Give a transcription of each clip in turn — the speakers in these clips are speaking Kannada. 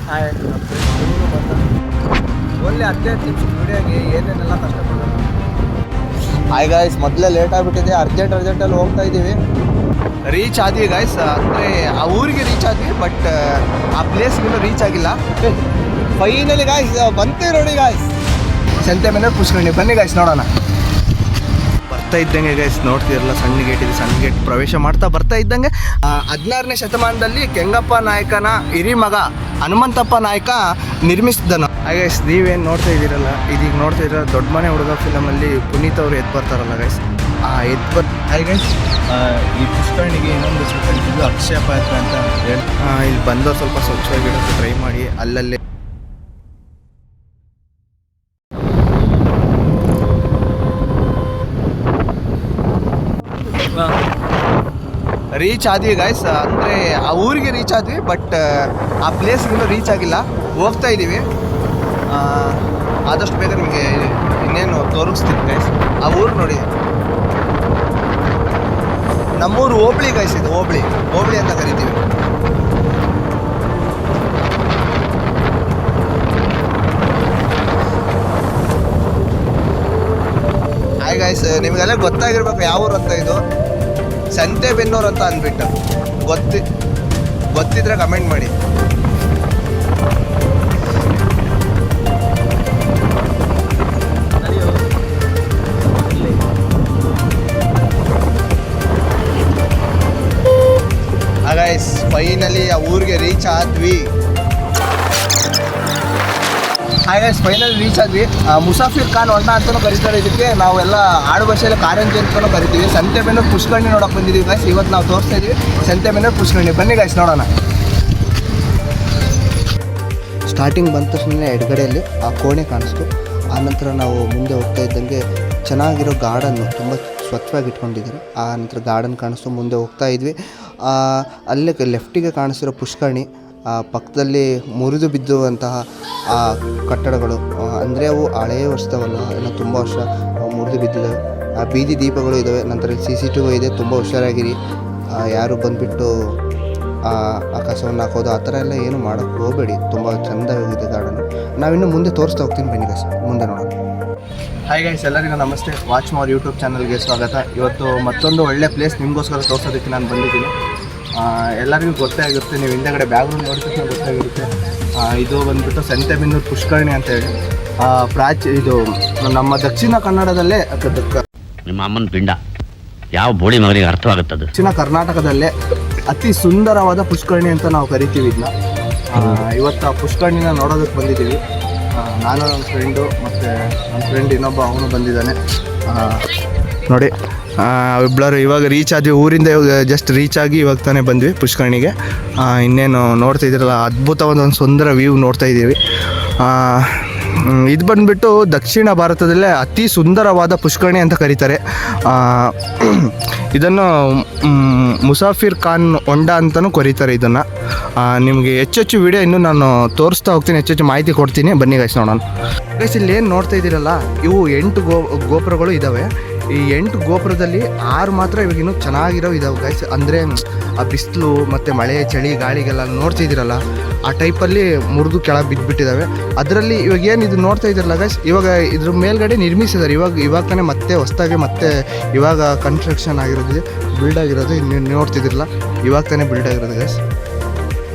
ಹಾಯ್ ಒಳ್ಳೆ 15 ನಿಮಿಷ ವಿಡಿಯೋಗೆ ಏನೇನೆಲ್ಲ ಕಷ್ಟಪಡೋಣ. ಹಾಯ್ ಗಾಯ್ಸ್, ಮೊದಲೇ ಲೇಟ್ ಆಗಿಬಿಟ್ಟಿದೆ. ಅರ್ಜೆಂಟಲ್ಲಿ ಹೋಗ್ತಾ ಇದ್ದೀವಿ. ರೀಚ್ ಆದ್ವಿ ಗಾಯ್ಸ್, ಅಂದರೆ ಆ ಊರಿಗೆ ರೀಚ್ ಆದ್ವಿ, ಬಟ್ ಆ ಪ್ಲೇಸ್ಗಿನ್ನೂ ರೀಚ್ ಆಗಿಲ್ಲ. ಫೈನಲಿ ಗಾಯ್ಸ್ ಬಂತೀವಿ ನೋಡಿ ಗಾಯ್ಸ್, ಸಂತೆಬೆನ್ನೂರು ಪುಷ್ಕರಣಿ. ಬನ್ನಿ ಗಾಯ್ಸ್ ನೋಡೋಣ. ಬರ್ತಾ ಇದ್ದಂಗೆ ಗೈಸ್ ನೋಡ್ತಿರಲ್ಲ, ಸಣ್ಣ ಗೇಟ್ ಪ್ರವೇಶ ಮಾಡ್ತಾ ಬರ್ತಾ ಇದ್ದಂಗೆ 16ನೇ ಶತಮಾನದಲ್ಲಿ ಕೆಂಗಪ್ಪ ನಾಯಕನ ಹಿರಿ ಮಗ ಹನುಮಂತಪ್ಪ ನಾಯಕ ನಿರ್ಮಿಸಿದ್ದನು. ಗೈಸ್ ನೀವೇನು ನೋಡ್ತಾ ಇದ್ದೀರಲ್ಲ, ಇದೀಗ ನೋಡ್ತಾ ಇದ್ದೀರ ದೊಡ್ಡ ಮನೆ ಹುಡುಗ ಫಿಲಮಲ್ಲಿ ಪುನೀತ್ ಅವರು ಎದ್ದು ಬರ್ತಾರಲ್ಲ ಗೈಸ್, ಗೈಸ್ ಈ ಪುಷ್ಕರಣಿಗೆ ಇನ್ನೊಂದು ಸ್ವಲ್ಪ ಇದು ಅಕ್ಷಯ ಪಾತ್ರ ಅಂತ ಹೇಳಿ ಇಲ್ಲಿ ಬಂದವ್ರು ಸ್ವಲ್ಪ ಸ್ವಚ್ಛವಾಗಿಡೋದು ಟ್ರೈ ಮಾಡಿ. ಅಲ್ಲಲ್ಲೇ ರೀಚ್ ಆದ್ವಿ ಗಾಯ್ಸ್, ಅಂದರೆ ಆ ಊರಿಗೆ ರೀಚ್ ಆದ್ವಿ, ಬಟ್ ಆ ಪ್ಲೇಸ್ಗಿನ್ನೂ ರೀಚ್ ಆಗಿಲ್ಲ. ಹೋಗ್ತಾ ಇದ್ದೀವಿ. ಆದಷ್ಟು ಬೇಗ ನಿಮಗೆ ಇನ್ನೇನು ತೋರಿಸ್ತೀನಿ ಗೈಸ್. ಆ ಊರು ನೋಡಿ, ನಮ್ಮೂರು ಹೋಬಳಿ ಗೈಸ್, ಇದು ಹೋಬಳಿ ಅಂತ ಕರಿತೀವಿ. ಹಾಯ್ ಗೈಸ್, ನಿಮಗೆಲ್ಲ ಗೊತ್ತಾಗಿರ್ಬೇಕು ಯಾವ ಊರು ಅಂತ. ಇದು ಸಂತೆಬೆನ್ನೂರು ಅಂತ ಅಂದ್ಬಿಟ್ಟು ಗೊತ್ತಿದ್ರೆ ಕಮೆಂಟ್ ಮಾಡಿ. ಗೈಸ್ ಫೈನಲಿ ಆ ಊರಿಗೆ ರೀಚ್ ಆದ್ವಿ. ಫೈನಲ್ ರೀಚ್ ಆದ್ವಿ. ಮುಸಾಫಿರ್ ಖಾನ್ ಹೊಂಡ ಅಂತಲೂ ಕರೀತಾರೆ ಇದಕ್ಕೆ. ನಾವೆಲ್ಲ ಆಡು ಭಾಷೆಯಲ್ಲಿ ಕಾರಂಜಿ ಅಂತಲೂ ಕರಿತೀವಿ. ಸಂತೆಬೆನ್ನೂರು ಪುಷ್ಕರಣಿ ನೋಡೋಕೆ ಬಂದಿದ್ದೀವಿ ಗೈಸ್. ಇವತ್ತು ನಾವು ತೋರಿಸ್ತಾ ಇದ್ದೀವಿ ಸಂತೆಬೆನ್ನೂರು ಪುಷ್ಕರಣಿ. ಬನ್ನಿ ಗೈಸ್ ನೋಡೋಣ. ಸ್ಟಾರ್ಟಿಂಗ್ ಬಂದ ತಕ್ಷಣ ಎಡಗಡೆಯಲ್ಲಿ ಆ ಕೋಣೆ ಕಾಣಿಸ್ತು. ಆನಂತರ ನಾವು ಮುಂದೆ ಹೋಗ್ತಾ ಇದ್ದಂಗೆ ಚೆನ್ನಾಗಿರೋ ಗಾರ್ಡನ್ನು ತುಂಬ ಸ್ವಚ್ಛವಾಗಿ ಇಟ್ಕೊಂಡಿದ್ದಾರೆ. ಆ ನಂತರ ಗಾರ್ಡನ್ ಕಾಣಿಸ್ತು. ಮುಂದೆ ಹೋಗ್ತಾ ಇದ್ವಿ. ಅಲ್ಲೇ ಲೆಫ್ಟಿಗೆ ಕಾಣಿಸಿರೋ ಪುಷ್ಕರಣಿ, ಪಕ್ಕದಲ್ಲಿ ಮುರಿದು ಬಿದ್ದುವಂತಹ ಆ ಕಟ್ಟಡಗಳು, ಅಂದರೆ ಅವು ಹಳೆಯ ವರ್ಷದವಲ್ಲ, ಏನೋ ತುಂಬ ವರ್ಷ ಮುರಿದು ಬಿದ್ದಿದ್ದಾವೆ. ಆ ಬೀದಿ ದೀಪಗಳು ಇದ್ದಾವೆ. ನಂತರ CCTV ಇದೆ. ತುಂಬ ಹುಷಾರಾಗಿರಿ, ಯಾರು ಬಂದುಬಿಟ್ಟು ಆಕಾಶವನ್ನು ಹಾಕೋದು ಆ ಥರ ಎಲ್ಲ ಏನು ಮಾಡೋಕ್ಕೆ ಹೋಗಬೇಡಿ. ತುಂಬ ಚೆಂದವಾಗಿದೆ ಗಾರ್ಡನು. ನಾವಿನ್ನು ಮುಂದೆ ತೋರಿಸ್ತಾ ಹೋಗ್ತೀನಿ, ಬನ್ನಿ ಗೈಸ್ ಮುಂದೆ ನೋಡೋಣ. ಹಾಯ್ ಗೈಸ್, ಎಲ್ಲರಿಗೂ ನಮಸ್ತೆ. ವಾಚ್ ಮೋರ್ ಯೂಟ್ಯೂಬ್ ಚಾನಲ್ಗೆ ಸ್ವಾಗತ. ಇವತ್ತು ಮತ್ತೊಂದು ಒಳ್ಳೆ ಪ್ಲೇಸ್ ನಿಮಗೋಸ್ಕರ ತೋರಿಸೋದಕ್ಕೆ ನಾನು ಬಂದಿದ್ದೀನಿ. ಎಲ್ಲರಿಗೂ ಗೊತ್ತೇ ಆಗಿರುತ್ತೆ, ನೀವು ಹಿಂದೆಗಡೆ ಬ್ಯಾಗ್ರೌಂಡ್ ನೋಡಿದ್ರೆ ಗೊತ್ತಾಗಿರುತ್ತೆ. ಇದು ಬಂದುಬಿಟ್ಟು ಸಂತೆಬೆನ್ನೂರು ಪುಷ್ಕರಣಿ ಅಂತೇಳಿ. ಇದು ನಮ್ಮ ದಕ್ಷಿಣ ಕನ್ನಡದಲ್ಲೇ, ನಿಮ್ಮ ಅಮ್ಮನ ಪಿಂಡ ಯಾವ ಬೋಳಿ ಮಗನಿಗೆ ಅರ್ಥವಾಗುತ್ತದೆ. ದಕ್ಷಿಣ ಕರ್ನಾಟಕದಲ್ಲೇ ಅತಿ ಸುಂದರವಾದ ಪುಷ್ಕರಣಿ ಅಂತ ನಾವು ಕರಿತೀವಿ ಇದನ್ನ. ಇವತ್ತು ಆ ಪುಷ್ಕರಣಿನ ನೋಡೋದಕ್ಕೆ ಬಂದಿದ್ದೀವಿ. ನಾನು ನನ್ನ ಫ್ರೆಂಡು ಮತ್ತು ನನ್ನ ಫ್ರೆಂಡ್ ಇನ್ನೊಬ್ಬ ಅವನು ಬಂದಿದ್ದಾನೆ ನೋಡಿ. ಇಬ್ಬರು ಇವಾಗ ರೀಚ್ ಆದ್ವಿ. ಊರಿಂದ ಜಸ್ಟ್ ರೀಚ್ ಆಗಿ ಇವಾಗ ತಾನೇ ಬಂದ್ವಿ ಪುಷ್ಕರಣಿಗೆ. ಇನ್ನೇನು ನೋಡ್ತಾ ಇದ್ದೀರಲ್ಲ, ಅದ್ಭುತವಾದ ಒಂದು ಸುಂದರ ವ್ಯೂ ನೋಡ್ತಾ ಇದ್ದೀವಿ. ಇದು ಬಂದುಬಿಟ್ಟು ದಕ್ಷಿಣ ಭಾರತದಲ್ಲೇ ಅತಿ ಸುಂದರವಾದ ಪುಷ್ಕರಣಿ ಅಂತ ಕರೀತಾರೆ. ಇದನ್ನು ಮುಸಾಫಿರ್ ಖಾನ್ ಹೊಂಡ ಅಂತಲೂ ಕರೀತಾರೆ ಇದನ್ನು. ನಿಮಗೆ ಹೆಚ್ಚೆಚ್ಚು ವಿಡಿಯೋ ಇನ್ನೂ ನಾನು ತೋರಿಸ್ತಾ ಹೋಗ್ತೀನಿ, ಹೆಚ್ಚೆಚ್ಚು ಮಾಹಿತಿ ಕೊಡ್ತೀನಿ. ಬನ್ನಿ ಗೈಸ್ ನೋಡೋಣ. ಗೈಸ್ ಇಲ್ಲಿ ಏನು ನೋಡ್ತಾ ಇದ್ದೀರಲ್ಲ, ಇವು 8 ಗೋಪುರಗಳು ಇದ್ದಾವೆ. ಈ 8 ಗೋಪುರದಲ್ಲಿ 6 ಮಾತ್ರ ಇವಾಗ ಇನ್ನೂ ಚೆನ್ನಾಗಿರೋ ಇದಾವೆ ಗೈಸ್. ಅಂದರೆ ಆ ಬಿಸಿಲು ಮತ್ತು ಮಳೆ ಚಳಿ ಗಾಳಿಗೆಲ್ಲ ನೋಡ್ತಿದ್ದೀರಲ್ಲ, ಆ ಟೈಪಲ್ಲಿ ಮುರಿದು ಕೆಳಗೆ ಬಿದ್ದುಬಿಟ್ಟಿದ್ದಾವೆ. ಅದರಲ್ಲಿ ಇವಾಗ ಏನು ಇದು ನೋಡ್ತಾ ಇದ್ದೀರಲ್ಲ ಗೈಸ್, ಇವಾಗ ಇದ್ರ ಮೇಲ್ಗಡೆ ನಿರ್ಮಿಸಿದ್ದಾರೆ. ಇವಾಗ ತಾನೇ ಮತ್ತೆ ಹೊಸದಾಗಿ ಮತ್ತೆ ಇವಾಗ ಕನ್ಸ್ಟ್ರಕ್ಷನ್ ಆಗಿರೋದು, ಬಿಲ್ಡ್ ಆಗಿರೋದು. ಇನ್ನು ನೋಡ್ತಿದ್ದೀರಲ್ಲ, ಇವಾಗ ತಾನೇ ಬಿಲ್ಡ್ ಆಗಿರೋದು ಗೈಸ್.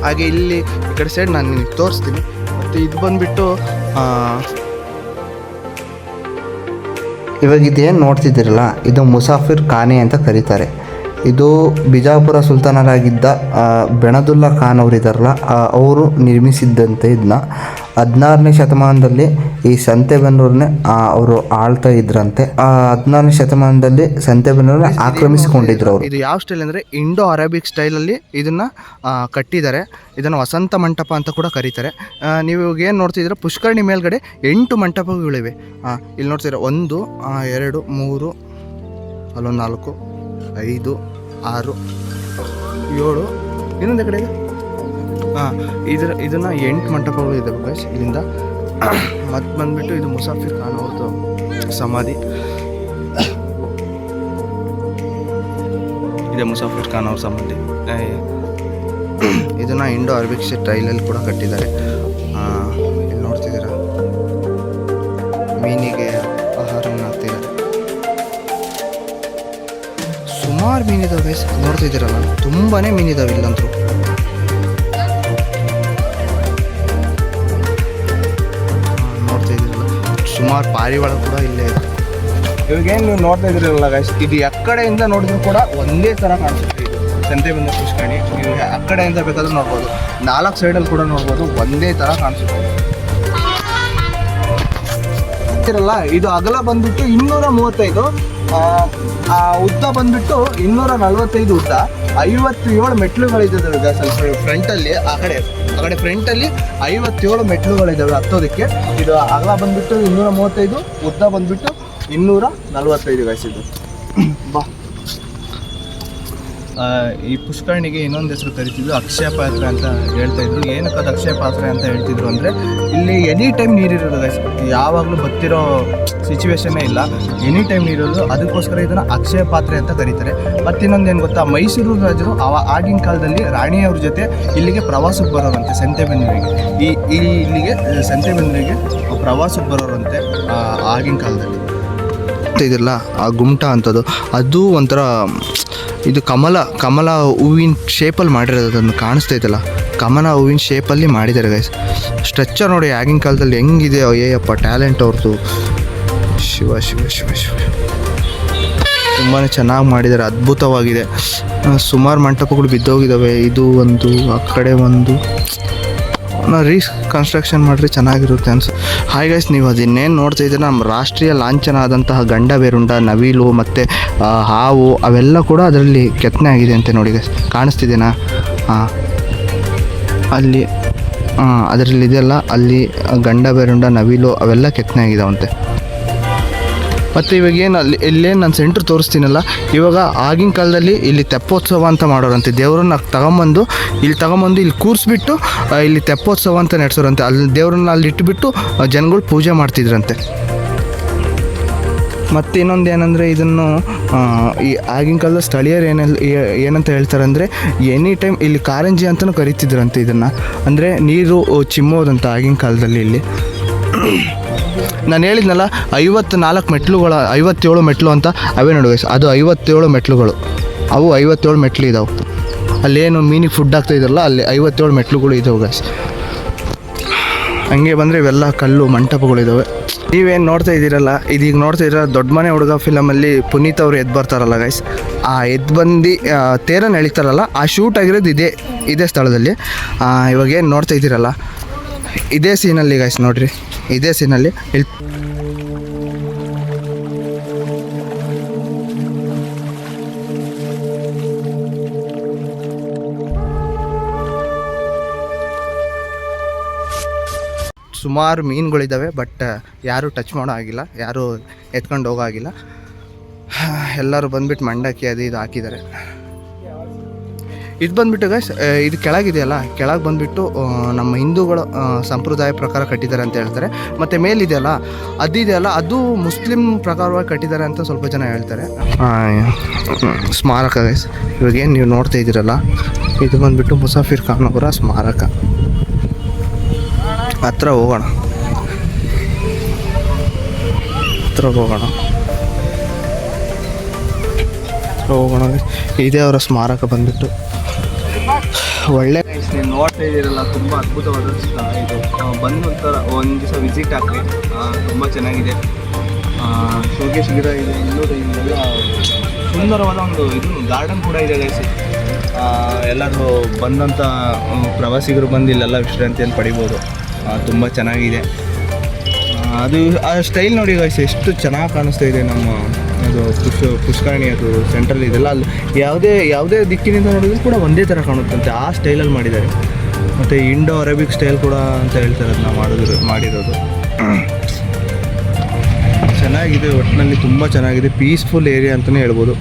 ಹಾಗೆ ಇಲ್ಲಿ ಈ ಕಡೆ ಸೈಡ್ ನಾನು ನಿಮಗೆ ತೋರಿಸ್ತೀನಿ. ಮತ್ತು ಇದು ಬಂದುಬಿಟ್ಟು ಇವಾಗ ಇದೇನು ನೋಡ್ತಿದ್ದೀರಲ್ಲ, ಇದು ಮುಸಾಫಿರ್ ಖಾನೆ ಅಂತ ಕರೀತಾರೆ. ಇದು ಬಿಜಾಪುರ ಸುಲ್ತಾನರಾಗಿದ್ದ ಬೆಣದುಲ್ಲಾ ಖಾನ್ ಅವರಿದ್ದಾರಲ್ಲ, ಅವರು ನಿರ್ಮಿಸಿದ್ದಂತೆ ಇದನ್ನ 16ನೇ ಶತಮಾನದಲ್ಲಿ ಈ ಸಂತೆಬೆನ್ನೂರನ್ನೇ ಅವರು ಆಳ್ತಾ ಇದ್ರಂತೆ. 16ನೇ ಶತಮಾನದಲ್ಲಿ ಸಂತೆಬೆನ್ನೂರನ್ನ ಆಕ್ರಮಿಸಿಕೊಂಡಿದ್ರು ಅವರು. ಇದು ಯಾವ ಸ್ಟೈಲ್ ಅಂದರೆ ಇಂಡೋ ಅರೇಬಿಕ್ ಸ್ಟೈಲಲ್ಲಿ ಇದನ್ನು ಕಟ್ಟಿದ್ದಾರೆ. ಇದನ್ನು ವಸಂತ ಮಂಟಪ ಅಂತ ಕೂಡ ಕರೀತಾರೆ. ನೀವು ಇವಾಗ ಏನು ನೋಡ್ತಿದ್ದೀರ, ಪುಷ್ಕರಣಿ ಮೇಲ್ಗಡೆ 8 ಮಂಟಪಗಳಿವೆ. ಇಲ್ಲಿ ನೋಡ್ತಿದ್ದೀರ, 1 2 3 ಅಲ್ಲೊಂದು 4 5 6 7 ಇನ್ನೊಂದು ಕಡೆ ಇದೆ. ಇದನ್ನು 8 ಮಂಟಪಗಳು ಇದ್ದಾವೆ ಗೈಸ್ ಇಲ್ಲಿಂದ. ಮತ್ತು ಬಂದುಬಿಟ್ಟು ಇದು ಮುಸಾಫಿರ್ ಖಾನ್ ಅವ್ರದ್ದು ಸಮಾಧಿ ಇದೆ. ಮುಸಾಫಿರ್ ಖಾನ್ ಅವ್ರ ಸಮಾಧಿ ಇದನ್ನು ಇಂಡೋ ಅರಬಿಕ್ ಸ್ಟೈಲಲ್ಲಿ ಕೂಡ ಕಟ್ಟಿದ್ದಾರೆ. ಇಲ್ಲಿ ನೋಡ್ತಿದ್ದೀರಾ ಮೀನಿಗೆ ಆಹಾರವನ್ನು ಹಾಕ್ತಿದ್ದಾರೆ. ಸುಮಾರು ಮೀನಿದಾವೆ ಗೈಸ್, ನೋಡ್ತಿದ್ದೀರಲ್ಲ ತುಂಬಾ ಮೀನಿದಾವೆ ಇಲ್ಲಂತೂ. ನೋಡ್ತಿದ್ದೀರಲ್ಲ ಸುಮಾರು ಪಾರಿವಾಳ ಕೂಡ ಇಲ್ಲೇ ಇದೆ. ಇವಾಗೇನು ನೀವು ನೋಡ್ತಾ ಇದ್ದೀರಲ್ಲ ಗೈಸ್, ಇದು ಎಕ್ಕಡೆಯಿಂದ ನೋಡಿದ್ರು ಕೂಡ ಒಂದೇ ಥರ ಕಾಣಿಸುತ್ತೆ. ಇದು ಸಂತೆಬೆನ್ನೂರು ಪುಷ್ಕರಣಿ, ನೀವು ಆ ಕಡೆಯಿಂದ ಬೇಕಾದ್ರೂ ನೋಡ್ಬೋದು, 4 ಸೈಡಲ್ಲಿ ಕೂಡ ನೋಡ್ಬೋದು, ಒಂದೇ ಥರ ಕಾಣಿಸುತ್ತೆ. ಇರಲ್ಲ ಇದು ಅಗಲ ಬಂದ್ಬಿಟ್ಟು 235, ಉದ್ದ ಬಂದ್ಬಿಟ್ಟು 245 ಉದ್ದ, 57 ಮೆಟ್ಲುಗಳಿದ್ದಾವೆ ಈಗ ಸ್ವಲ್ಪ ಫ್ರಂಟಲ್ಲಿ. ಆ ಕಡೆ ಫ್ರಂಟಲ್ಲಿ 57 ಮೆಟ್ಲುಗಳಿದ್ದಾವೆ ಹತ್ತೋದಕ್ಕೆ. ಇದು ಅಗಲ ಬಂದ್ಬಿಟ್ಟು 235, ಉದ್ದ ಬಂದ್ಬಿಟ್ಟು 245 ಗೈಸ್. ಇದು ಬಾ ಈ ಪುಷ್ಕರಣಿಗೆ ಇನ್ನೊಂದು ಹೆಸರು ಕರಿತಿದ್ರು ಅಕ್ಷಯ ಪಾತ್ರೆ ಅಂತ ಹೇಳ್ತಾ ಇದ್ರು. ಏನಕ್ಕೆ ಅದು ಅಕ್ಷಯ ಪಾತ್ರೆ ಅಂತ ಹೇಳ್ತಿದ್ರು ಅಂದರೆ ಇಲ್ಲಿ ಎನಿ ಟೈಮ್ ನೀರಿರೋದು ಗೈಸ್, ಯಾವಾಗಲೂ ಬತ್ತಿರೋ ಸಿಚುವೇಶನ್ನೇ ಇಲ್ಲ, ಎನಿ ಟೈಮ್ ನೀರಿರೋದು. ಅದಕ್ಕೋಸ್ಕರ ಇದನ್ನು ಅಕ್ಷಯ ಪಾತ್ರೆ ಅಂತ ಕರೀತಾರೆ. ಮತ್ತು ಇನ್ನೊಂದೇನು ಗೊತ್ತಾ, ಮೈಸೂರು ರಾಜರು ಆಗಿನ ಕಾಲದಲ್ಲಿ ರಾಣಿಯವ್ರ ಜೊತೆ ಇಲ್ಲಿಗೆ ಪ್ರವಾಸಕ್ಕೆ ಬರೋರಂತೆ ಸಂತೆಬೆನ್ನೂರಿಗೆ. ಇಲ್ಲಿಗೆ ಸಂತೆಬೆನ್ನೂರಿಗೆ ಪ್ರವಾಸಕ್ಕೆ ಬರೋರಂತೆ ಆಗಿನ ಕಾಲದಲ್ಲಿ. ಇದಿಲ್ಲ ಆ ಗುಮ್ಟ ಅಂಥದ್ದು, ಅದು ಒಂಥರ ಇದು ಕಮಲ ಹೂವಿನ ಶೇಪಲ್ಲಿ ಮಾಡಿರೋದು. ಅದನ್ನು ಕಾಣಿಸ್ತಾ ಇದ್ದಲ್ಲ, ಕಮಲ ಹೂವಿನ ಶೇಪಲ್ಲಿ ಮಾಡಿದ್ದಾರೆ ಗೈಸ್. ಸ್ಟ್ರಕ್ಚರ್ ನೋಡಿ ಆಗಿನ ಕಾಲದಲ್ಲಿ ಹೆಂಗಿದೆ, ಅಯ್ಯಪ್ಪ ಟ್ಯಾಲೆಂಟ್ ಅವ್ರದ್ದು. ಶಿವ ಶಿವ ಶಿವ ಶಿವ, ತುಂಬಾ ಚೆನ್ನಾಗಿ ಮಾಡಿದ್ದಾರೆ, ಅದ್ಭುತವಾಗಿದೆ. ಸುಮಾರು ಮಂಟಪಗಳು ಬಿದ್ದೋಗಿದ್ದಾವೆ. ಇದು ಒಂದು, ಆ ಕಡೆ ಒಂದು, ರೀಕನ್ಸ್ಟ್ರಕ್ಷನ್ ಮಾಡಿದ್ರೆ ಚೆನ್ನಾಗಿರುತ್ತೆ ಅನ್ಸುತ್ತೆ. ಹಾಯ್ ಗೈಸ್, ನೀವು ಅದನ್ನೇನು ನೋಡ್ತಾ ಇದ್ದೀರ, ನಮ್ಮ ರಾಷ್ಟ್ರೀಯ ಲಾಂಛನ ಆದಂತಹ ಗಂಡಬೇರುಂಡ, ನವಿಲು ಮತ್ತು ಹಾವು ಅವೆಲ್ಲ ಕೂಡ ಅದರಲ್ಲಿ ಕೆತ್ತನೆ ಆಗಿದೆ ಅಂತೆ. ನೋಡಿ ಗೈಸ್, ಕಾಣಿಸ್ತಿದೆನಾ? ಅಲ್ಲಿ ಅದರಲ್ಲಿ ಇದೆಯಲ್ಲ, ಅಲ್ಲಿ ಗಂಡಬೇರುಂಡ, ನವಿಲು ಅವೆಲ್ಲ ಕೆತ್ತನೆ ಆಗಿದಾವಂತೆ. ಮತ್ತು ಇವಾಗೇನು ಇಲ್ಲೇನು ನಾನು ಸೆಂಟ್ರ್ ತೋರಿಸ್ತೀನಲ್ಲ, ಇವಾಗ ಆಗಿನ ಕಾಲದಲ್ಲಿ ಇಲ್ಲಿ ತೆಪ್ಪೋತ್ಸವ ಅಂತ ಮಾಡೋರಂತೆ. ದೇವ್ರನ್ನ ತಗೊಂಬಂದು ಇಲ್ಲಿ ಕೂರಿಸ್ಬಿಟ್ಟು ಇಲ್ಲಿ ತೆಪ್ಪೋತ್ಸವ ಅಂತ ನಡೆಸೋರಂತೆ. ಅಲ್ಲಿ ದೇವ್ರನ್ನ ಅಲ್ಲಿ ಇಟ್ಬಿಟ್ಟು ಜನಗಳು ಪೂಜೆ ಮಾಡ್ತಿದ್ರಂತೆ. ಮತ್ತು ಇನ್ನೊಂದು ಏನಂದರೆ, ಇದನ್ನು ಈ ಆಗಿನ ಕಾಲದ ಸ್ಥಳೀಯರು ಏನಂತ ಹೇಳ್ತಾರೆ ಅಂದರೆ, ಎನಿ ಟೈಮ್ ಇಲ್ಲಿ ಕಾರಂಜಿ ಅಂತಲೂ ಕರಿತಿದ್ರಂತೆ ಇದನ್ನು. ಅಂದರೆ ನೀರು ಚಿಮ್ಮೋದಂತ ಆಗಿನ ಕಾಲದಲ್ಲಿ ಇಲ್ಲಿ. ನಾನು ಹೇಳಿದ್ನಲ್ಲ 54 ಮೆಟ್ಲುಗಳು, 57 ಮೆಟ್ಲು ಅಂತ ಅವೇ ನೋಡಿ ಗೈಸ್, ಅದು 57 ಮೆಟ್ಲುಗಳು. ಅವು 57 ಮೆಟ್ಲು ಇದ್ದಾವೆ. ಅಲ್ಲೇನು ಮೀನಿಗೆ ಫುಡ್ ಆಗ್ತಾ ಇದ್ರಲ್ಲ, ಅಲ್ಲಿ 57 ಮೆಟ್ಲುಗಳು ಇದ್ದಾವೆ ಗೈಸ್. ಹಂಗೆ ಬಂದರೆ ಇವೆಲ್ಲ ಕಲ್ಲು ಮಂಟಪಗಳಿದ್ದಾವೆ. ನೀವೇನು ನೋಡ್ತಾ ಇದ್ದೀರಲ್ಲ, ಇದೀಗ ನೋಡ್ತಾ ಇದ್ದೀರ ದೊಡ್ಡ ಮನೆ ಹುಡುಗ ಫಿಲಮಲ್ಲಿ ಪುನೀತ್ ಅವರು ಎದ್ದು ಬರ್ತಾರಲ್ಲ ಗೈಸ್, ಆ ಎದ್ದು ಬಂದು ತೇರನ್ನು ಎಳಿತಾರಲ್ಲ, ಆ ಶೂಟ್ ಆಗಿರೋದು ಇದೇ ಸ್ಥಳದಲ್ಲಿ. ಇವಾಗ ಏನು ನೋಡ್ತಾ ಇದ್ದೀರಲ್ಲ, ಇದೇ ಸೀನಲ್ಲಿ ಗೈಸ್, ನೋಡಿರಿ ಇದೇ ಸೀನಲ್ಲಿ ಸುಮಾರು ಮೀನುಗಳಿದ್ದಾವೆ. ಬಟ್ ಯಾರೂ ಟಚ್ ಮಾಡೋ ಆಗಿಲ್ಲ, ಯಾರೂ ಎತ್ಕೊಂಡು ಹೋಗೋ ಆಗಿಲ್ಲ. ಎಲ್ಲರೂ ಬಂದುಬಿಟ್ಟು ಮಂಡಕ್ಕಿ ಅದು ಇದು ಹಾಕಿದ್ದಾರೆ. ಇದು ಬಂದುಬಿಟ್ಟು ಗೈಸ್, ಇದು ಕೆಳಗಿದೆಯಲ್ಲ, ಕೆಳಗೆ ಬಂದುಬಿಟ್ಟು ನಮ್ಮ ಹಿಂದೂಗಳ ಸಂಪ್ರದಾಯ ಪ್ರಕಾರ ಕಟ್ಟಿದ್ದಾರೆ ಅಂತ ಹೇಳ್ತಾರೆ. ಮತ್ತು ಮೇಲಿದೆಯಲ್ಲ, ಅದಿದೆಯಲ್ಲ, ಅದು ಮುಸ್ಲಿಂ ಪ್ರಕಾರವಾಗಿ ಕಟ್ಟಿದ್ದಾರೆ ಅಂತ ಸ್ವಲ್ಪ ಜನ ಹೇಳ್ತಾರೆ. ಸ್ಮಾರಕ ಗೈಸ್, ಇವಾಗೇನು ನೀವು ನೋಡ್ತಾ ಇದ್ದೀರಲ್ಲ, ಇದು ಬಂದುಬಿಟ್ಟು ಮುಸಾಫಿರ್ ಖಾನ್ ಅವರ ಸ್ಮಾರಕ. ಹತ್ರ ಹೋಗೋಣ. ಇದೇ ಅವರ ಸ್ಮಾರಕ ಬಂದುಬಿಟ್ಟು. ಒಳ್ಳೆ ನೀವು ನೋಡ್ತಾ ಇದ್ದೀರಲ್ಲ, ತುಂಬ ಅದ್ಭುತವಾದ ಇದು. ಬಂದು ಒಂದು ದಿವಸ ವಿಸಿಟ್ ಹಾಕಿ, ತುಂಬ ಚೆನ್ನಾಗಿದೆ. ಶೋಕೇಶ್ ಗಿಡ ಇದೆ, ಇಲ್ಲೆಲ್ಲ ಸುಂದರವಾದ ಒಂದು ಇದು ಗಾರ್ಡನ್ ಕೂಡ ಇದೆ ಗೈಸ್. ಎಲ್ಲರೂ ಬಂದಂಥ ಪ್ರವಾಸಿಗರು ಬಂದು ಇಲ್ಲೆಲ್ಲ ವಿಶ್ರಾಂತಿಯನ್ನು ಪಡಿಬೋದು. ತುಂಬ ಚೆನ್ನಾಗಿದೆ. ಅದು ಆ ಸ್ಟೈಲ್ ನೋಡಿ ಗೈಸ್, ಎಷ್ಟು ಚೆನ್ನಾಗಿ ಕಾಣಿಸ್ತಾ ಇದೆ. ನಮ್ಮ ಅದು ಪುಷ್ಕರಣಿ ಅದು ಸೆಂಟ್ರಲ್ ಇದೆಲ್ಲ, ಅಲ್ಲಿ ಯಾವುದೇ ದಿಕ್ಕಿನಿಂದ ನೋಡಿದ್ರು ಕೂಡ ಒಂದೇ ಥರ ಕಾಣುತ್ತಂತೆ, ಆ ಸ್ಟೈಲಲ್ಲಿ ಮಾಡಿದ್ದಾರೆ. ಮತ್ತು ಇಂಡೋ ಅರೇಬಿಕ್ ಸ್ಟೈಲ್ ಕೂಡ ಅಂತ ಹೇಳ್ತಾರೆ ಅದನ್ನ ಮಾಡಿರೋದು. ಚೆನ್ನಾಗಿದೆ, ಒಟ್ಟಿನಲ್ಲಿ ತುಂಬ ಚೆನ್ನಾಗಿದೆ. ಪೀಸ್ಫುಲ್ ಏರಿಯಾ ಅಂತಲೇ ಹೇಳ್ಬೋದು.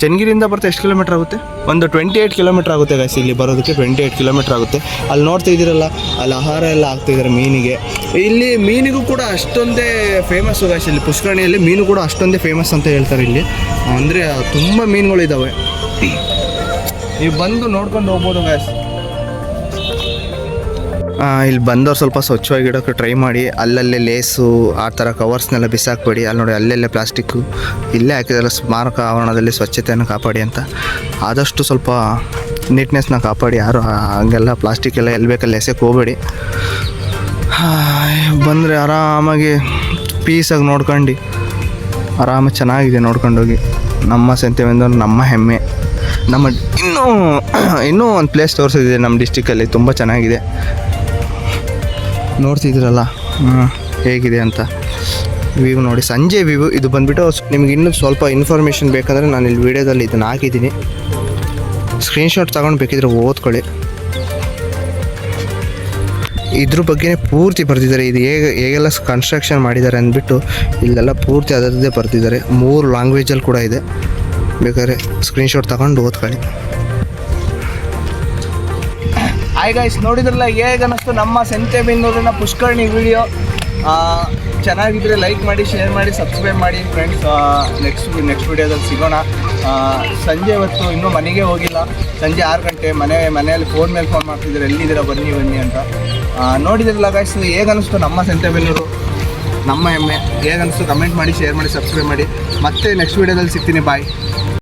ಚನ್ನಗಿರಿಯಿಂದ ಬರ್ತಾ ಎಷ್ಟು ಕಿಲೋಮೀಟ್ರ್ ಆಗುತ್ತೆ? ಒಂದು 28 ಕಿಲೋಮೀಟ್ರ್ ಆಗುತ್ತೆ ಗೈಸ್. ಇಲ್ಲಿ ಬರೋದಕ್ಕೆ 28 ಕಿಲೋಮೀಟ್ರ್ ಆಗುತ್ತೆ. ಅಲ್ಲಿ ನೋಡ್ತಾ ಇದ್ದೀರಲ್ಲ, ಅಲ್ಲಿ ಆಹಾರ ಎಲ್ಲ ಹಾಕ್ತಾಯಿದ್ದಾರೆ ಮೀನಿಗೆ. ಇಲ್ಲಿ ಮೀನಿಗೂ ಕೂಡ ಅಷ್ಟೊಂದೇ ಫೇಮಸ್ಸು ಗೈಸ್. ಇಲ್ಲಿ ಪುಷ್ಕರಣಿಯಲ್ಲಿ ಮೀನು ಕೂಡ ಅಷ್ಟೊಂದೇ ಫೇಮಸ್ ಅಂತ ಹೇಳ್ತಾರೆ ಇಲ್ಲಿ. ಅಂದರೆ ತುಂಬ ಮೀನುಗಳಿದ್ದಾವೆ. ನೀವು ಬಂದು ನೋಡ್ಕೊಂಡು ಹೋಗ್ಬೋದು ಗ್ಯಾಸ್. ಇಲ್ಲಿ ಬಂದವ್ರು ಸ್ವಲ್ಪ ಸ್ವಚ್ಛವಾಗಿಡೋಕ್ಕೆ ಟ್ರೈ ಮಾಡಿ. ಅಲ್ಲಲ್ಲೇ ಲೇಸು ಆ ಥರ ಕವರ್ಸ್ನೆಲ್ಲ ಬಿಸಾಕಬೇಡಿ. ಅಲ್ಲಿ ನೋಡಿ ಅಲ್ಲೆಲ್ಲೇ ಪ್ಲಾಸ್ಟಿಕ್ಕು ಇಲ್ಲೇ ಹಾಕಿದಾರೆ. ಸ್ಮಾರಕ ಆವರಣದಲ್ಲಿ ಸ್ವಚ್ಛತೆಯನ್ನು ಕಾಪಾಡಿ ಅಂತ. ಆದಷ್ಟು ಸ್ವಲ್ಪ ನೀಟ್ನೆಸ್ನ ಕಾಪಾಡಿ. ಯಾರು ಹಂಗೆಲ್ಲ ಪ್ಲಾಸ್ಟಿಕ್ ಎಲ್ಲ ಎಲ್ಲಿ ಬೇಕಲ್ಲಿ ಎಸೆಕ್ಕೆ ಹೋಗಬೇಡಿ. ಬಂದರೆ ಆರಾಮಾಗಿ ಪೀಸಾಗಿ ನೋಡ್ಕೊಂಡು ಆರಾಮಾಗಿ ಚೆನ್ನಾಗಿದೆ ನೋಡ್ಕೊಂಡೋಗಿ. ನಮ್ಮ ಸಂತೆವೆಂದು ನಮ್ಮ ಹೆಮ್ಮೆ. ನಮ್ಮ ಇನ್ನೂ ಒಂದು ಪ್ಲೇಸ್ ತೋರಿಸಿದೆ ನಮ್ಮ ಡಿಸ್ಟಿಕಲ್ಲಿ, ತುಂಬ ಚೆನ್ನಾಗಿದೆ. ನೋಡ್ತಿದ್ದೀರಲ್ಲ ಹೇಗಿದೆ ಅಂತ. ವ್ಯೂ ನೋಡಿ, ಸಂಜೆ ವ್ಯೂ ಇದು ಬಂದುಬಿಟ್ಟು. ನಿಮ್ಗೆ ಇನ್ನೂ ಸ್ವಲ್ಪ ಇನ್ಫಾರ್ಮೇಷನ್ ಬೇಕಂದರೆ ನಾನು ಇಲ್ಲಿ ವೀಡಿಯೋದಲ್ಲಿ ಇದನ್ನು ಹಾಕಿದ್ದೀನಿ. ಸ್ಕ್ರೀನ್ಶಾಟ್ ತಗೊಂಡು ಬೇಕಿದ್ರೆ ಓದ್ಕೊಳ್ಳಿ. ಇದ್ರ ಬಗ್ಗೆ ಪೂರ್ತಿ ಬರೆದಿದ್ದಾರೆ. ಇದು ಹೇಗೆಲ್ಲ ಕನ್ಸ್ಟ್ರಕ್ಷನ್ ಮಾಡಿದ್ದಾರೆ ಅಂದ್ಬಿಟ್ಟು ಇಲ್ಲೆಲ್ಲ ಪೂರ್ತಿ ಅದರದ್ದೇ ಬರೆದಿದ್ದಾರೆ. 3 ಲ್ಯಾಂಗ್ವೇಜಲ್ಲಿ ಕೂಡ ಇದೆ. ಬೇಕಾದ್ರೆ ಸ್ಕ್ರೀನ್ಶಾಟ್ ತಗೊಂಡು ಓದ್ಕೊಳ್ಳಿ. ಹಾಯ್ ಗೈಸ್, ನೋಡಿದ್ರಲ್ಲ ಹೇಗೆ ಅನ್ನಿಸ್ತು ನಮ್ಮ ಸಂತೆಬೆನ್ನೂರಿನ ಪುಷ್ಕರಣಿ ವಿಡಿಯೋ. ಚೆನ್ನಾಗಿದ್ದರೆ ಲೈಕ್ ಮಾಡಿ, ಶೇರ್ ಮಾಡಿ, ಸಬ್ಸ್ಕ್ರೈಬ್ ಮಾಡಿ ಫ್ರೆಂಡ್ಸ್. ನೆಕ್ಸ್ಟ್ ವಿಡಿಯೋದಲ್ಲಿ ಸಿಗೋಣ. ಸಂಜೆ ಹೊತ್ತು ಇನ್ನೂ ಮನೆಗೆ ಹೋಗಿಲ್ಲ. ಸಂಜೆ 6 ಗಂಟೆ ಮನೆಯಲ್ಲಿ ಫೋನ್ ಮೇಲೆ ಫೋನ್ ಮಾಡ್ತಿದ್ದಾರೆ, ಎಲ್ಲಿದ್ದೀರಾ ಬನ್ನಿ ಅಂತ. ನೋಡಿದ್ರಲ್ಲ ಗೈಸ್, ಹೇಗೆ ಅನ್ನಿಸ್ತು ನಮ್ಮ ಸಂತೆಬೆನ್ನೂರು, ನಮ್ಮ ಹೆಮ್ಮೆ. ಹೇಗೆ ಅನ್ನಿಸ್ತು ಕಮೆಂಟ್ ಮಾಡಿ, ಶೇರ್ ಮಾಡಿ, ಸಬ್ಸ್ಕ್ರೈಬ್ ಮಾಡಿ. ಮತ್ತೆ ನೆಕ್ಸ್ಟ್ ವಿಡಿಯೋದಲ್ಲಿ ಸಿಗ್ತೀನಿ. ಬಾಯ್.